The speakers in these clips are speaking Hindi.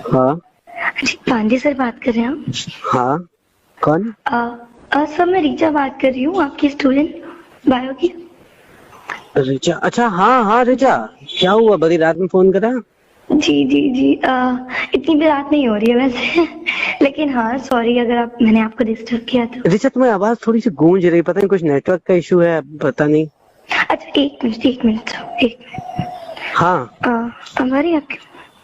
हाँ जी पांडे सर बात कर रहे हैं आप? हाँ। कौन? सर मैं रीचा बात कर रही हूँ, आपकी स्टूडेंट बायो की। रिचा? अच्छा हाँ हाँ रिचा, क्या हुआ, बड़ी रात में फोन करा? जी जी जी, इतनी भी रात नहीं हो रही है वैसे लेकिन हाँ सॉरी अगर मैंने आपको डिस्टर्ब किया तो। रिचा तुम्हारी आवाज थोड़ी सी गूंज रही, पता नहीं कुछ नेटवर्क का इशू है, पता नहीं। अच्छा एक मिनट एक हाँ मिनट, हमारी आपकी।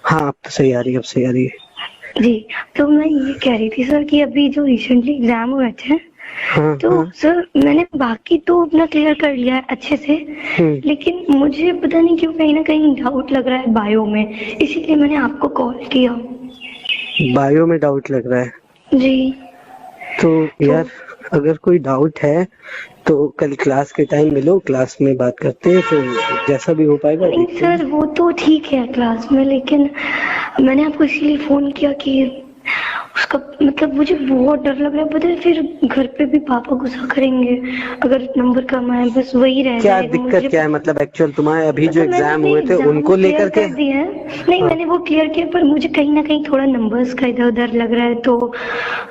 हाँ, अब तो सही आ रही है, अब सही आ रही है। जी, तो मैं ये कह रही थी सर कि अभी जो रिसेंटली एग्जाम हुए थे हाँ तो हाँ। सर मैंने बाकी तो अपना क्लियर कर लिया है अच्छे से, लेकिन मुझे पता नहीं क्यों कहीं ना कहीं डाउट लग रहा है बायो में, इसीलिए मैंने आपको कॉल किया। बायो में डाउट लग रहा है? जी तो तो यार अगर कोई डाउट है तो कल क्लास के टाइम मिलो, क्लास में बात करते हैं, फिर जैसा भी हो पाएगा नहीं देखते हैं। सर वो तो ठीक है क्लास में, लेकिन मैंने आपको इसीलिए फोन किया कि उसका मतलब मुझे बहुत डर लग रहा है, पता है फिर घर पे भी पापा गुस्सा करेंगे अगर नंबर कम आए, बस वही रह क्या जाएगा दिक्कत मुझे। क्या है, मतलब एक्चुअल तुम्हारे अभी जो मतलब मैंने एग्जाम अपने हुए थे एग्जाम्स उनको क्लियर लेकर के? कर दिए हैं। नहीं हाँ। मैंने वो क्लियर किया, पर मुझे कहीं ना कहीं थोड़ा नंबर्स का इधर उधर लग रहा है, तो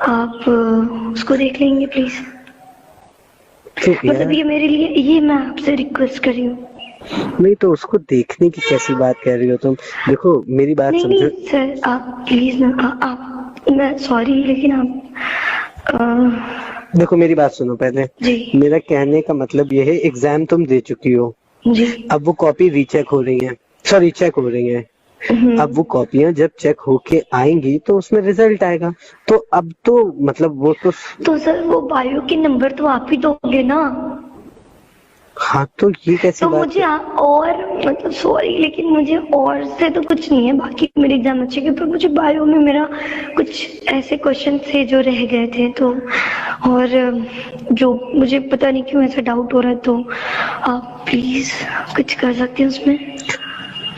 आप उसको देख लेंगे प्लीज। तो मतलब यार ये मेरे लिए, ये मैं आपसे रिक्वेस्ट कर रही हूँ। नहीं, तो उसको देखने की कैसी बात कह रही हो तुम? देखो मेरी बात नहीं समझो। नहीं सर आप प्लीज ना, आप मैं सॉरी लेकिन आप देखो मेरी बात सुनो पहले। जी मेरा कहने का मतलब ये है, एग्जाम तुम दे चुकी हो, जी। अब वो कॉपी रीचेक हो रही है, सॉरी चेक हो रही है। अब वो कॉपियां जब चेक होके आएंगी तो उसमें रिजल्ट आएगा। तो अब तो मतलब वो तो। तो सर वो बायो के नंबर तो आप ही दोगे ना? हाँ तो ये कैसी तो बात मुझे है? और मतलब सॉरी लेकिन मुझे और से तो कुछ नहीं है, बाकी मेरे एग्जाम अच्छे गए, पर मुझे बायो में मेरा कुछ ऐसे क्वेश्चन थे जो रह गए थे, तो और जो मुझे पता नहीं क्यों ऐसा डाउट हो रहा है, तो आप प्लीज कुछ कर सकते हैं उसमें?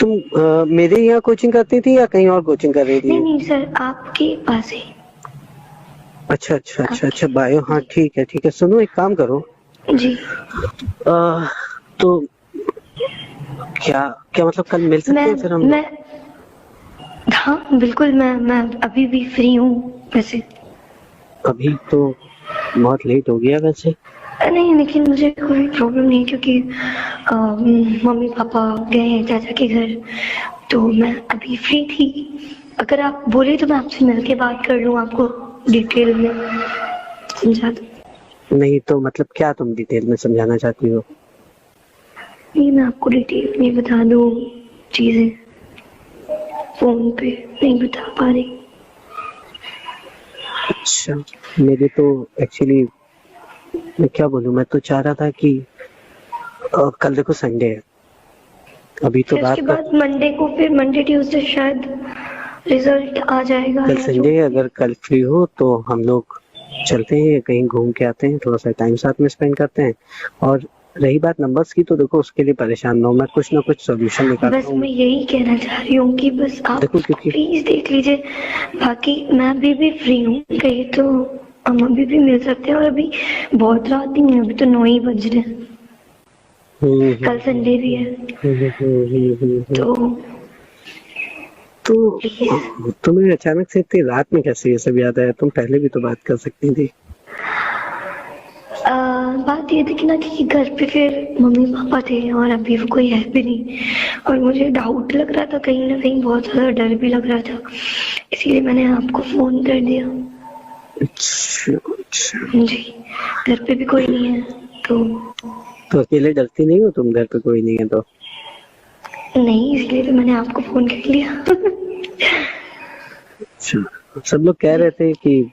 तुम मेरे यहाँ कोचिंग करती थी या कहीं और कोचिंग कर रही नहीं थी? नहीं सर आपके पास ही। अच्छा अच्छा अच्छा आपके अच्छा, बायो, हाँ जी ठीक है ठीक है। सुनो एक काम करो, जी। आ, तो क्या क्या मतलब कल मिल सकते मैं हैं फिर हम लोग? मैं हाँ बिल्कुल, मैं अभी भी फ्री हूँ वैसे। अभी तो बहुत लेट हो गया वैसे। नहीं लेकिन मुझे कोई प्रॉब्लम नहीं, क्योंकि मम्मी पापा गए हैं चाचा के घर, तो मैं अभी फ्री थी। अगर आप बोले तो मैं आपसे मिल के बात कर लूँ, आपको डिटेल में समझा दूँ। नहीं तो मतलब क्या तुम डिटेल में समझाना चाहती हो? नहीं मैं आपको डिटेल में बता दूँ चीजें, फोन पे नहीं बता पा रही। अच्छा, मेरे तो एक्चुअली मैं क्या बोलूं, मैं तो चाह रहा था कि कल देखो संडे है, अभी तो फिर उसके रात का। बाद मंडे को, फिर मंडे ट्यूसडे शायद रिजल्ट आ जाएगा कल या जो संडे है, भी। अगर कल फ्री हो तो हम लोग चलते हैं कहीं, घूम के आते हैं, थोड़ा सा टाइम साथ में स्पेंड करते हैं। और रही बात नंबर्स की, तो देखो उसके लिए परेशान ना हो, मैं कुछ ना कुछ सोल्यूशन निकालता बस हूँ। मैं यही कहना चाह रही हूँ कि बस आप देखो क्योंकि प्लीज देख लीजिए, बाकी मैं अभी भी फ्री हूँ, कहीं तो हम अभी भी मिल सकते हैं, और अभी बहुत रात नहीं है, अभी तो 9 ही बज रहे हैं, हम्म कल हम्म संडे भी है, हम्म। तो तो प्लीज। तुम्हें अचानक से इतनी रात में कैसे ये सब याद आया? तुम पहले भी तो बात कर सकती थी। बात ये थी कि ना कि घर पे फिर मम्मी पापा थे और अभी वो कोई है भी नहीं, और मुझे डाउट लग रहा था कहीं ना कहीं, बहुत ज्यादा डर भी लग रहा था, इसीलिए मैंने आपको फोन कर दिया। अच्छा अच्छा। जी, घर पे भी कोई नहीं है तो। तो अकेले डरती नहीं हो तुम, घर पे कोई नहीं है तो? नहीं इसलिए तो मैंने आपको फोन कर लिया अच्छा, सब लोग कह जी। रहे थे कि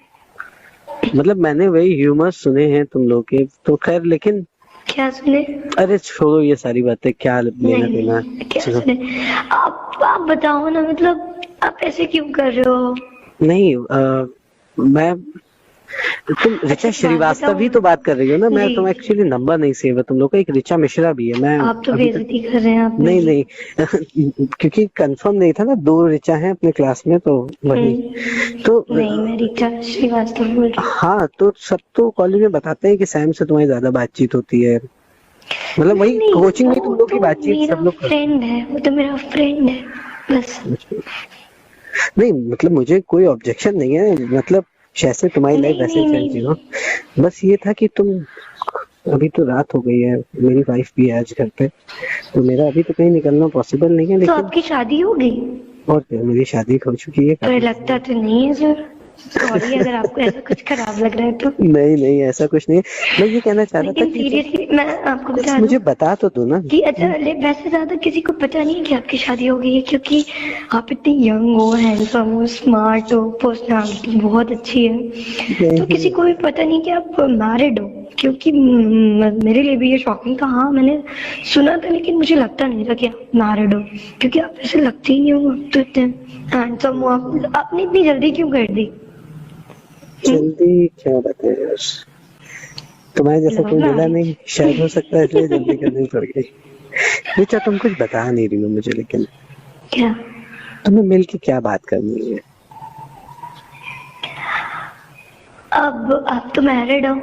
मतलब मैंने वही ह्यूमर सुने हैं तुम लोग के, तो खैर लेकिन क्या सुने? अरे छोड़ो ये सारी बातें, क्या लेना नहीं देना। नहीं क्या चलो। सुने? आप बताओ ना, मतलब आप ऐसे क्यों कर रहे हो? नहीं मैं, तुम अच्छा ऋचा एक बात श्रीवास्तव बताओ। ही तो बात कर रही हो ना? मैं जी तो जी, एक्चुअली नंबर नहीं सेव है तुम लोग का, एक ऋचा मिश्रा भी है, मैं आप तो अभी तक। बेइज्जती कर रहे हैं आप नहीं मेरी। नहीं क्योंकि कंफर्म नहीं था ना, दो ऋचा हैं अपने क्लास में, तो वही। तो नहीं मैं रीचा श्रीवास्तव बोल रही हाँ, तो सब तो कॉलेज में बताते हैं कि सैम से तुम्हारी ज्यादा बातचीत होती है, हूँ। मतलब नहीं वही नहीं कोचिंग में तुम वो लोग की तो बातचीत सब मेरा लोग करते फ्रेंड है, वो तो मेरा फ्रेंड है बस। हैं। नहीं मतलब मुझे कोई ऑब्जेक्शन नहीं है, मतलब जैसे तुम्हारी लाइफ नहीं वैसे नहीं चलती नहीं हो। बस ये था कि तुम, अभी तो रात हो गई है, मेरी वाइफ भी है आज घर पे, तो मेरा अभी तो कहीं निकलना पॉसिबल नहीं है, तो लेकिन आपकी शादी हो गई? और क्या, मेरी शादी हो चुकी है पर काफी लगता तो नहीं है सर, सॉरी अगर आपको ऐसा कुछ खराब लग रहा है तो। नहीं नहीं ऐसा कुछ नहीं है। मैं ये कहना चाह रहा था लेकिन कि सीरियसली मैं आपको कुछ बता मुझे दूं बता तो दो ना। कि अच्छा वैसे ज्यादा किसी को पता नहीं है कि आपकी शादी हो गई है, क्योंकि आप इतने यंग हो, हैंडसम हो, स्मार्ट हो, पर्सनालिटी बहुत अच्छी है, तो किसी को भी पता नहीं कि आप मैरिड हो। क्योंकि मेरे लिए भी ये शॉकिंग था। हाँ मैंने सुना था लेकिन मुझे लगता नहीं था कि आप मैरिड हो, क्योंकि आप ऐसे लगते ही नहीं हो, आप तो इतने हैंडसम हो। आपने इतनी जल्दी क्यों कर दी? जल्दी क्या बताएं यार, तुम्हारे जैसा लव कोई मिला मैरिज? नहीं, शायद हो सकता है इसलिए जल्दी करनी पड़ गई। अच्छा तुम कुछ बता नहीं रही हो मुझे, लेकिन क्या? तुम्हें मिल के क्या बात करनी है? अब आप तो मैरिड हो,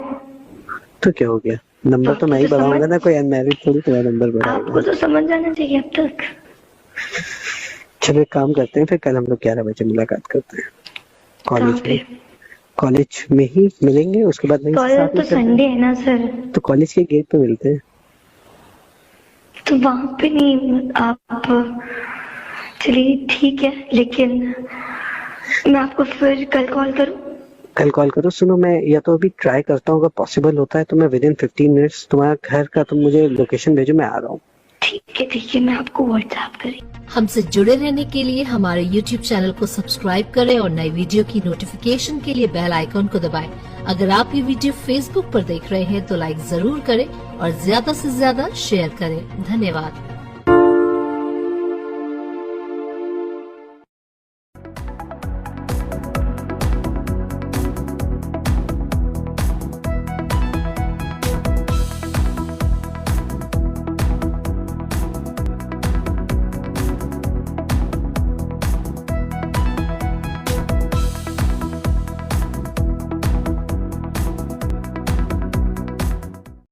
तो क्या हो गया, नंबर तो मैं ही बढ़ाऊंगा ना, कोई अनमैरिड थोड़ी तुम्हारा नंबर आपको बढ़ाएगा। तो समझ जाना चाहिए अब तक। चलो एक काम करते हैं, फिर कल हम लोग 11 बजे मुलाकात करते हैं कहाँ कॉलेज पे? में। कॉलेज में ही मिलेंगे, उसके बाद वहीं से कॉलेज साथ तो में चलते संडे हैं। है ना सर, तो कॉलेज के गेट पे मिलते हैं। तो वहां पे नहीं आप? चलिए ठीक है, लेकिन मैं आपको फिर कल कॉल करूं? कल कॉल करो। सुनो मैं या तो अभी ट्राई करता हूँ, अगर पॉसिबल होता है तो मैं विद इन 15 मिनट्स तुम्हारा घर का तुम मुझे लोकेशन भेजो, मैं आ रहा हूँ। ठीक है, मैं आपको व्हाट्सएप करी। हमसे जुड़े रहने के लिए हमारे YouTube चैनल को सब्सक्राइब करें और नई वीडियो की नोटिफिकेशन के लिए बेल आइकॉन को दबाएं। अगर आप ये वीडियो Facebook पर देख रहे हैं तो लाइक जरूर करें और ज्यादा से ज्यादा शेयर करें। धन्यवाद।